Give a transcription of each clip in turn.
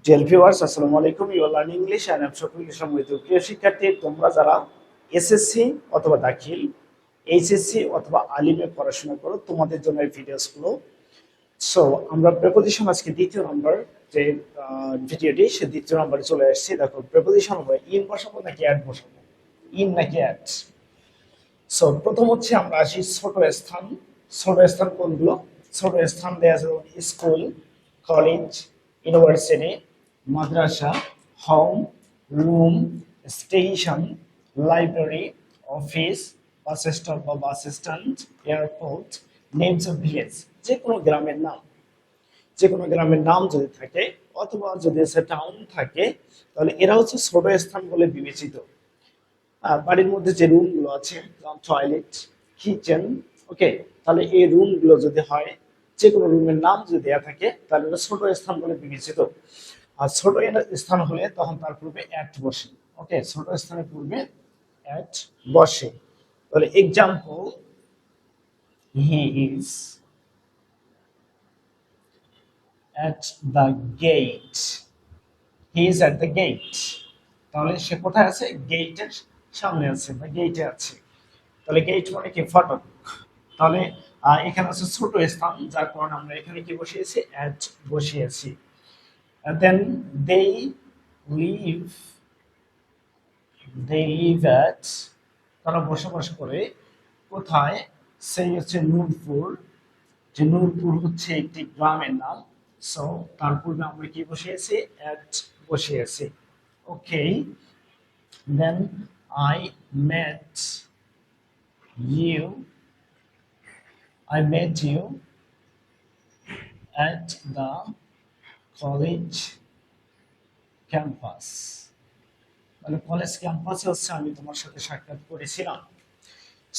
Deer viewers, আসসালামু আলাইকুম। You are learning English and I am Shafiqul Islam with you. প্রিয় শিক্ষার্থী, তোমরা যারা এসএসসি অথবা দাখিল, এইচএসসি অথবা আলিমে পড়াশোনা করো, তোমাদের জন্য এই ভিডিওসগুলো। সো আমরা প্রেপোজিশন আজকে দ্বিতীয় নম্বর যে ভিডিওটি, সে দ্বিতীয় নম্বরে চলে আসছে। দেখো, প্রেপোজিশন হবে ইন বসাবো নাকি অ্যাট বসাবো, ইন নাকি অ্যাট। সো প্রথম হচ্ছে আমরা আসি ছোট স্থান। ছোট স্থান কোনগুলো? ছোট স্থান দেওয়া আছে স্কুল, কলেজ, ইউনিভার্সিটি, মাদ্রাসা, home, room, station, library, office, bus stop বা bus stand, airport, names of village. যে কোনো গ্রামের নাম, যে কোনো গ্রামের নাম যদি থাকে অথবা যদি টাউন থাকে, তাহলে এরা হচ্ছে ছোট স্থান বলে বিবেচিত। বাড়ির মধ্যে যে রুমগুলো আছে, টয়লেট, কিচেন, ওকে, তাহলে এই রুমগুলো যদি হয়, যে কোনো রুমের নাম যদি দেওয়া থাকে, তাহলে এটা ছোট স্থান বলে বিবেচিত। আর ছোট স্থান হলে তখন তার পূর্বে অ্যাট বসে। ওকে, ছোট স্থানের পূর্বে অ্যাট বসে। তাহলে example, he is at the gate. He is at the gate. তাহলে সে কোথায় আছে? গেটের সামনে আছে বা গেটে আছে। তাহলে গেট মানে কি? ফটক। তাহলে এখানে আছে ছোট স্থান, যার কারণে আমরা এখানে কি বসিয়েছি? at বসিয়েছি। And then they live at, তারা বসবাস করে কোথায়? সেই হচ্ছে নূরপুর। যে নূরপুর হচ্ছে একটি গ্রামের নাম। সো তার পূর্বে আমরা কি বসিয়েছি? at বসিয়েছি। ওকে, দেন I met you at the college campus. মানে কলেজ ক্যাম্পাসে হচ্ছে আমি তোমার সাথে সাক্ষাৎ করেছিলাম।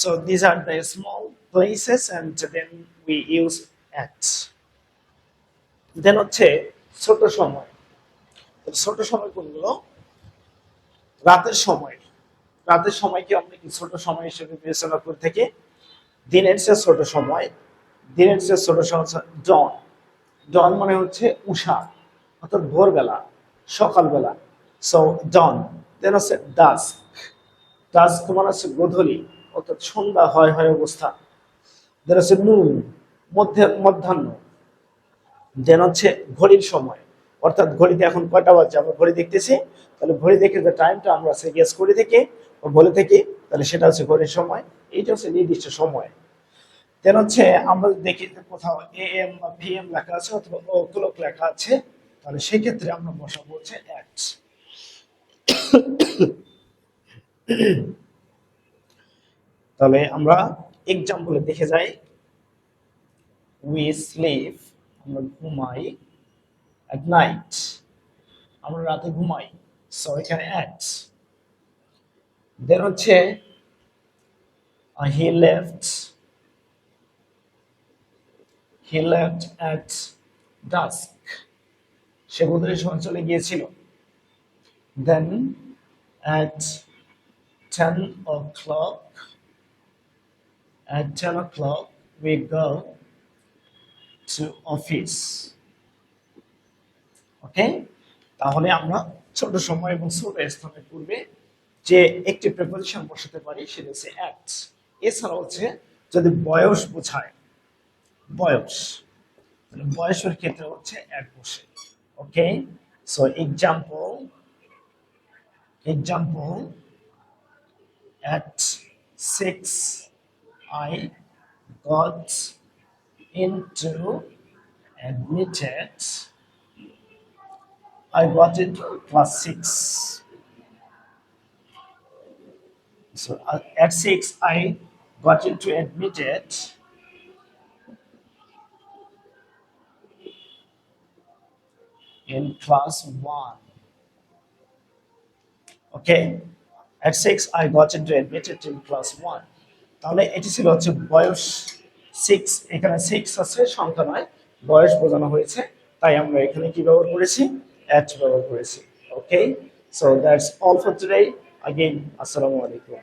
So these are the small places and then we use at. দেন হচ্ছে ছোট সময়। ছোট সময় কোনগুলো? রাতের সময়। রাতের সময়কে আমরা কি ছোট সময় হিসেবে বিবেচনা করে থাকি? দিনের চেয়ে ছোট সময়, দিনের চেয়ে ছোট সময় ডন। ডন মানে হচ্ছে উষা, অর্থাৎ ভোরবেলা, সকালবেলা। সো ডন। দেন হচ্ছে ডাস্ক। ডাস্ক মানে হচ্ছে গোধূলি, অর্থাৎ সন্ধ্যা হয় হয় অবস্থা। দেন হচ্ছে নুন, মধ্যাহ্ন। দেন হচ্ছে ঘড়ির সময়, অর্থাৎ ঘড়িতে এখন কয়টা বাজছে আমরা ঘড়ি দেখতেছি, তাহলে ঘড়ি দেখে যে টাইমটা আমরা গেস করে থাকি বা বলে থাকি, তাহলে সেটা হচ্ছে ঘড়ির সময়। এইটা হচ্ছে নির্দিষ্ট সময়। দেন হচ্ছে আমরা দেখি কোথাও AM বা PM লেখা আছে অথবা ও ক্লক লেখা আছে, তাহলে সেক্ষেত্রে আমরা বসাবো হচ্ছে অ্যাট। তাহলে আমরা এক্সাম্পলে দেখে যাই। উই স্লিপ, আমরা ঘুমাই, at night, আমরা রাতে ঘুমাই। সো এখানে অ্যাট। দেন হচ্ছে he left at dusk, সে গোধূলির সময় চলে গিয়েছিল। দেন at 10 o'clock we go to office. ওকে, তাহলে আমরা ছোট সময় এবং ছোট স্থানের পূর্বে যে একটি প্রেপোজিশন বসাতে পারি সেটা হচ্ছে অ্যাট। এছাড়া হচ্ছে যদি বয়স বোঝায়, বয়স, বয়সের ক্ষেত্রে হচ্ছে অ্যাট বসে। ওকে, so example at 6 I got into class 6. So at 6 I got admitted in class 1. Okay, at 6 I got admitted in class 1. তাহলে এটি ছিল হচ্ছে বয়স। 6, এখানে 6 আছে, সংখ্যা নয়, বয়স বোঝানো হয়েছে, তাই আমরা এখানে কি ব্যবহার করেছি? অ্যাট ব্যবহার করেছি। Okay, so that's all for today. Again, assalamu alaikum.